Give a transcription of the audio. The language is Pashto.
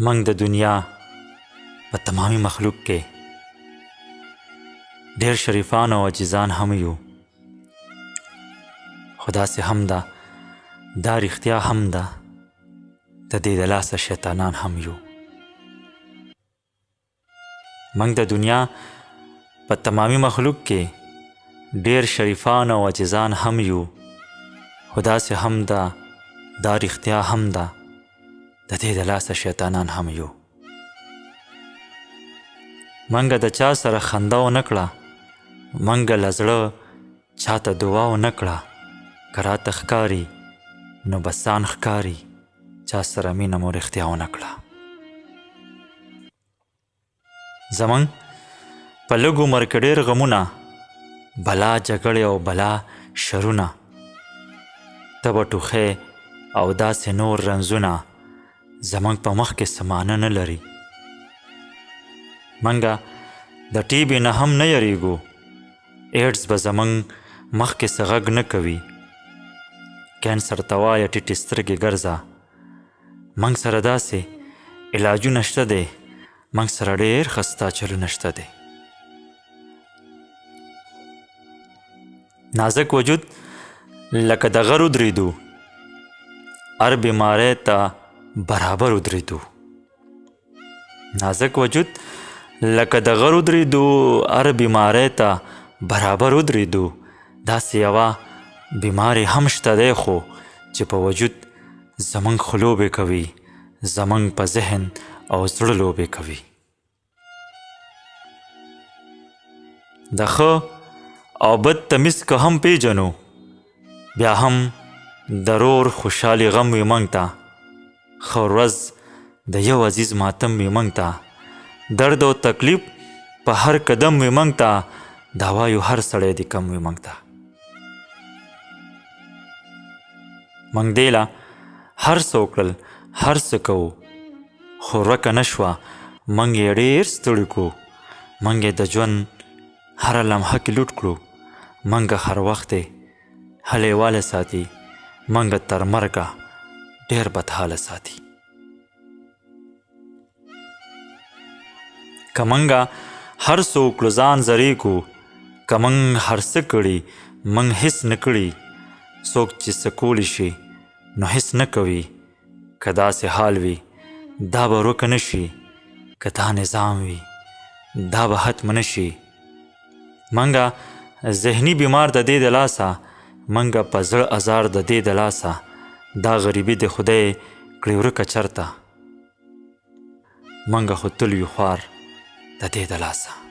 منګ د دنیا په تمامي مخلوق کې ډېر شریفان او عاجزان هم یو، خو داسې هم ده دا رښتیا هم ده د دې د لاسه شیطانان هم یو. منګ د دنیا په تمامي مخلوق کې ډېر شریفان او عاجزان هم یو، خو داسې هم ده دا رښتیا هم ده د دې د لاسه شیطانان هم یو. منګه د چا سره خندا ونه کړه، منګه له زړه چاته دعا ونه کړه، که راته ښکاري نو بسان ښکاري، چا سره مینه مو رښتیا ونه کړه. زمونږ په لږ عمر کې ډېر غمونه، بلا جګړې او بلا شرونه، تبه ټوخی او داسې نور رنځونه زمونږ په مخ کې څه معنی نه لري. منګه د ټیبې نه هم نه یریږو، ایډز به زمونږ مخ کې څه غږ نه کوي. کینسر ته وایه ټیټې سترګې ګرځه، منګ سره داسې علاجونه شته دی، منګ سره ډېر خسته چلونه شته دی. نازک وجود لکه د غر ودرېدو، هر بیماری ته برابر ودرېدو. نازک وجود لکه د غر ودرېدو، هر بیماری ته برابر ودرېدو. داسې یوه بیماری هم شته دی خو چې په وجود زمونږ خو لوبې کوي، زمونږ په ذهن او زړه لوبې کوي. د ښه او بد تمیز که هم پیژنو، بیا هم ضرور خوشحالي غم وي موږ ته. ښه ورځ د یو عزیز ماتم وي موږ ته، درد او تکلیف په هر قدم وي موږ ته، دا وایو هر سړی دې کم وي موږ ته. موږ دې له هر څه وکړل، هر څه کوو، خو ورکه نه شوه موږ یې ډېر ستړي کړو. موږ یې د ژوند هره لمحه کې لوټ کړو. موږ هر وخت یې هلیواله ساتي، موږ تر مرګه ډېر بدحاله ساتي. که موږ هر څه وکړو ځان زرې کړو، که موږ هر څه کړي موږ هېڅ نه کړي. څوک چې څه کولی شي نو هېڅ نه کوي. که داسې حال وي دا به ورکه نه شي، که دا نظام وي دا به ختم نه شي. موږ ذهني بیمار د دې د لاسه، موږ په زړه ازار د دې د لاسه، دا غریبي د خدای کړې ورکه چرته، موږ خو تل یو خوار د دې د لاسه.